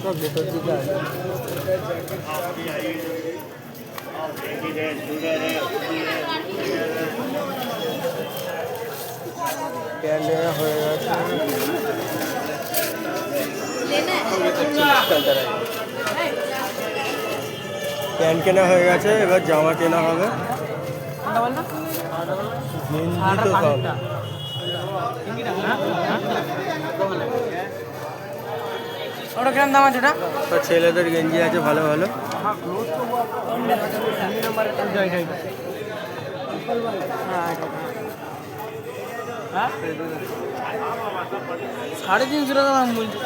সব ভেতর দিকে আছে। প্যান্ট হয়ে গেছে, প্যান্ট কেনা হয়ে গেছে, এবার জামা কেনা হবে। গেঞ্জি তো সব ওটা কিরম দাম আছে? ওটা তো ছেলেদের গেঞ্জি আছে ভালো ভালো। হ্যাঁ 350 টাকা দাম বলছি।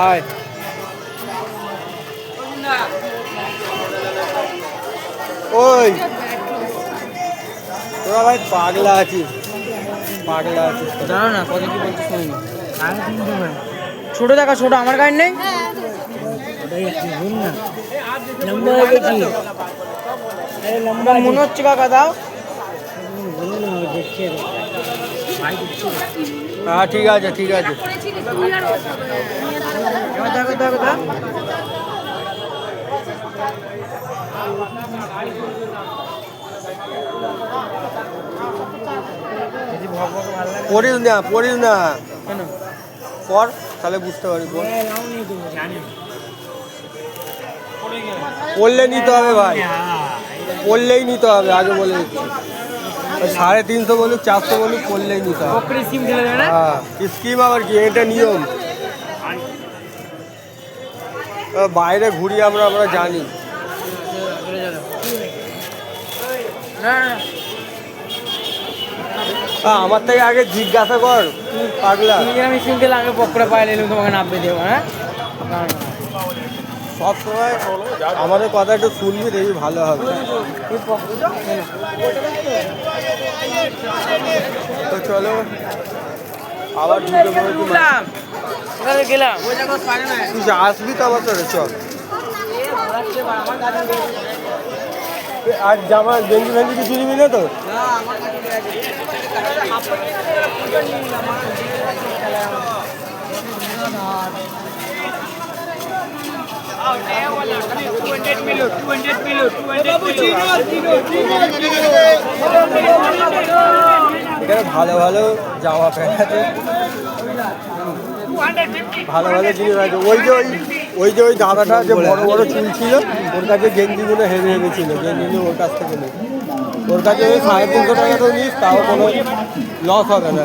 আয় ওই তোরা ভাই পাগলা আছিস, পাগলা আছিস। জানো না কত কি বলছিস শুনি। ছোট দেখা, ছোট আমার গাড়ি নেই। মনে হচ্ছে কাকা দাও। হ্যাঁ ঠিক আছে ঠিক আছে। দেখো দেখো দাও। পড়িস না পড়িস না, কেন? পর তাহলে বুঝতে পারবি। পড়লে নিতে হবে ভাই, পড়লেই নিতে হবে, আগে বলে দিচ্ছি। 350 বলুক 400 বলুক, পড়লেই নিতে হবে। হ্যাঁ স্কিম আবার কি, এটা নিয়ম। বাইরে ঘুরি আমরা, আমরা জানি। আমার থেকে আগে জিজ্ঞাসা কর পাগলা। আমি সিঙ্গেল আগে পকড়া পাইলে তোমাকে নামবে দেবো। হ্যাঁ সব সময় আমাদের কথা একটু শুনবি, দেখবি ভালো হবে। তো চলো আবার ঢুকে পড়েছি। গেলাম তুই আসবি তো আবার তোরে, চল। আর জামা গেঞ্জি ফেঞ্জি কিছু নিবি না তো? এখানে ভালো ভালো জামা প্যান্ট আছে, ভালো ভালো জিনিস আছে। ওই দাদাটা যে বড় বড় চুল ছিল, ওর কাছে গেঞ্জিগুলো হেভি হেভি ছিল, গেঞ্জিগুলো ওর কাছ থেকে নিই। ওর কাছে ওই 350 টাকা তো নিস, তাও কোনো লস হবে না।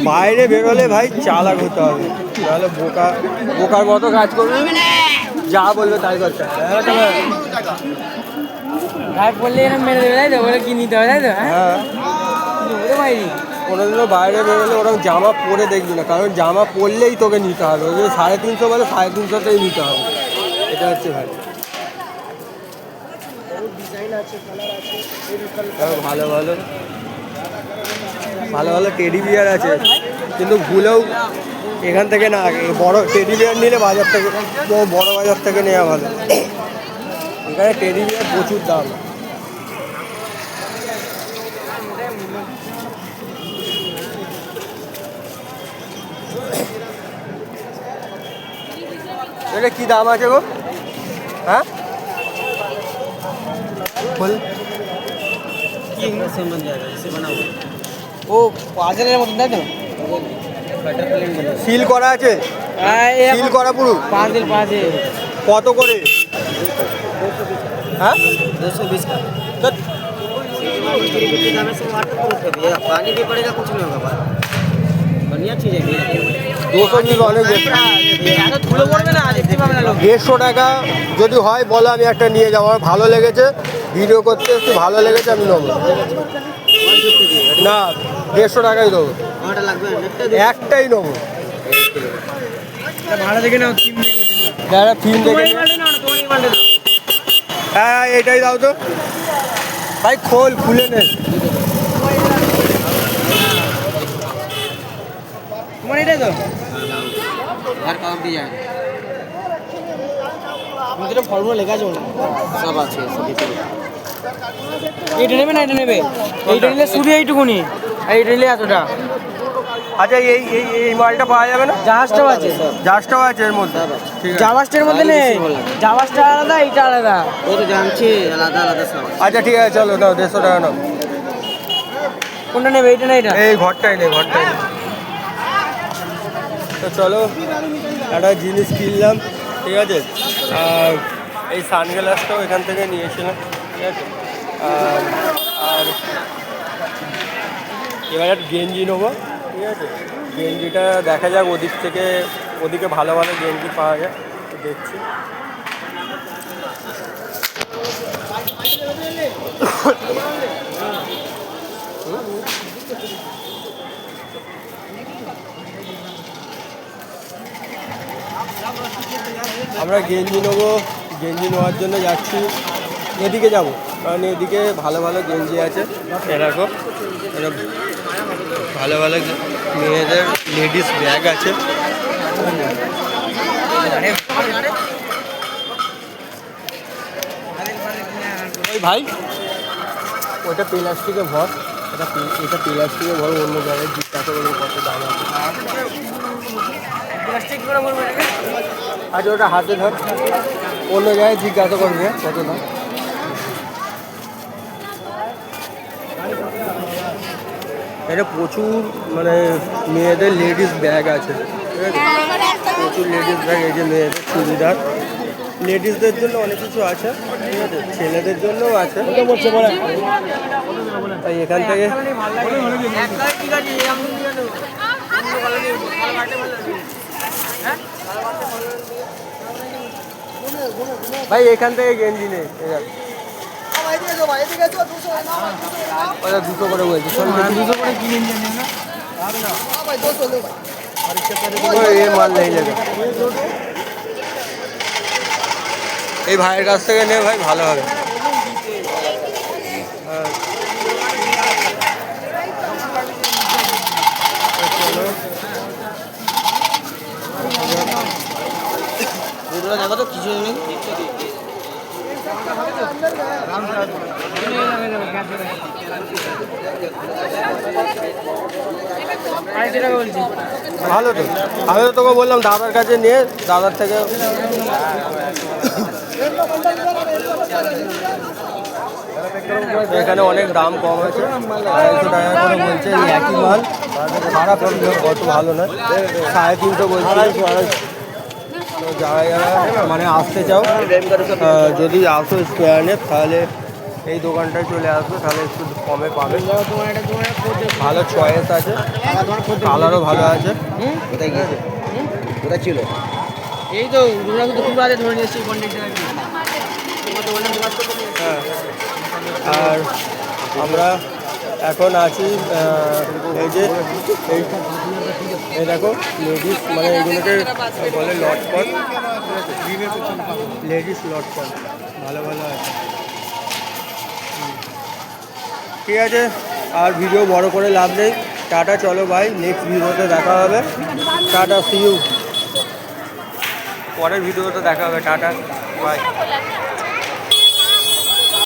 বাইরে বেরোলে ভাই চালাক হতে হবে, নাহলে বোকার মতো কাজ করবে, যা বলবে তাই করতে হবে। মেরে দেবে তাই তো, বলে কি নিতে হবে তাই তো। হ্যাঁ ভাই কোনোদিনও বাইরে বেরোলে ওরকম জামা পরে দেখবি না, কারণ জামা পরলেই তোকে নিতে হবে। ওই যে 350 বলে 350টাই নিতে হবে, এটা হচ্ছে ভাই। ভালো ভালো ভালো ভালো টেডি বিয়ার আছে, কিন্তু ভুলেও এখান থেকে না, বড় টেডি বিয়ার নিলে বাজার থেকে, বড় বাজার থেকে নেওয়া ভালো। এখানে টেডি বিয়ার প্রচুর দাম। এটা কি দাম আছে গো? হ্যাঁ বল। ও পাজলের মতন তাই তো, সিল করা আছে, সিল করা পুরো। পাজল কত করে? हाँ 220 का। पानी भी पड़ेगा, कुछ नहीं होगा, बढ़िया चीज़ है। 220 অনেক বেশি। 150 টাকা যদি হয় বলো, আমি একটা নিয়ে যাবো। আমার ভালো লেগেছে, ভিডিও করতে একটু ভালো লেগেছে, আমি নেবো। না 150 টাকাই দেবো, একটাই নেবো। ভালো দেখে নাও, থিম দেখে। হ্যাঁ এটাই দাও তো ভাই, খুলে নে। তোমার এটাই তো घर का भी जाए। ভিতরে ফর্মুলা লেখা আছে ওটা। সব আছে সব ভিতরে। এইটা নেবে না এটা নেবে? এইটা নিলে শুধু এইটুকুনি, আর এইটা নিলে এতটা। আচ্ছা এই এই এই মালটা পাওয়া যাবে না? জাহাজটাও আছে, জাহাজটাও আছে এর মধ্যে, ঠিক আছে। জাহাজটার মধ্যে নেই, জাহাজটা আলাদা, এইটা আলাদা। ও তো জানছি আলাদা আলাদা সব। আচ্ছা ঠিক আছে, চলো নাও 150 টাকা নাও। কোনটা নেবে, এইটা না এইটা? এই ঘরটাই নেই, ঘরটাই নেই। তো চলো একটা জিনিস কিনলাম, ঠিক আছে। আর এই সানগ্লাসটাও এখান থেকে নিয়েছিলাম, ঠিক আছে। আর এবার একটা গেঞ্জি নেবো, ঠিক আছে। গেঞ্জিটা দেখা যাক ওদিক থেকে, ওদিকে ভালো ভালো গেঞ্জি পাওয়া যায়, দেখছি। আমরা গেঞ্জি নেবো, গেঞ্জি নেওয়ার জন্য যাচ্ছি, এদিকে যাব, কারণ এদিকে ভালো ভালো গেঞ্জি আছে। এরকম ভালো ভালো মেয়েদের লেডিস ব্যাগ আছে। ওই ভাই ওটা প্লাস্টিকে ভর, এটা প্লাস্টিকে ভর, অন্য জায়গায় জিজ্ঞাসা করবো কত দাম আছে। আচ্ছা ওটা হাতে ধর, অন্য জায়গায় জিজ্ঞাসা করবে কত দাম। এটা প্রচুর মানে মেয়েদের লেডিস ব্যাগ আছে, ঠিক আছে। প্রচুর লেডিস ব্যাগ, এই যে মেয়েদের চুড়িদার, লেডিসদের জন্য অনেক কিছু আছে, ঠিক আছে, ছেলেদের জন্যও আছে। তাই এখান থেকে ভাই এখান থেকে গেঞ্জি নেই, ওটা 200 করে বলছি, 200 করে কিনে না এ মাল নেই যাবে। এই ভাইয়ের কাছ থেকে নে ভাই, ভালো হবে। এগুলো দেখো তো কিছু নেই। ভালো তো, আমি তো তোকে বললাম দাদার কাছে নিয়ে, দাদার থেকে এখানে অনেক দাম কম আছে, 250 টাকা করে বলছে। এই একই মাল, খারাপ অত ভালো নয়, 350 বলছে। তো যারা যারা মানে আসতে চাও, যদি আসো স্কোয়ারে, তাহলে এই দোকানটায় চলে আসবে, তাহলে একটু কমে পাবে। ভালো চয়েস আছে, কালারও ভালো আছে। কোথায় গিয়েছে? কোথায় ছিল? এই তো দুটো আছে, ধরে নিয়ে এসেছি কন্টেন্টটা। হ্যাঁ, আর আমরা এখন আছি এই যে এই দেখো লেডিস, মানে এগুলোকে বলে লটকন, লেডিস লটকন, ভালো ভালো আছে। ঠিক আছে, আর ভিডিও বড় করে লাভ নেই। টাটা, চলো ভাই, নেক্সট ভিডিওতে দেখা হবে। Tata, see you. পরের ভিডিওতে দেখা হবে। Tata, by.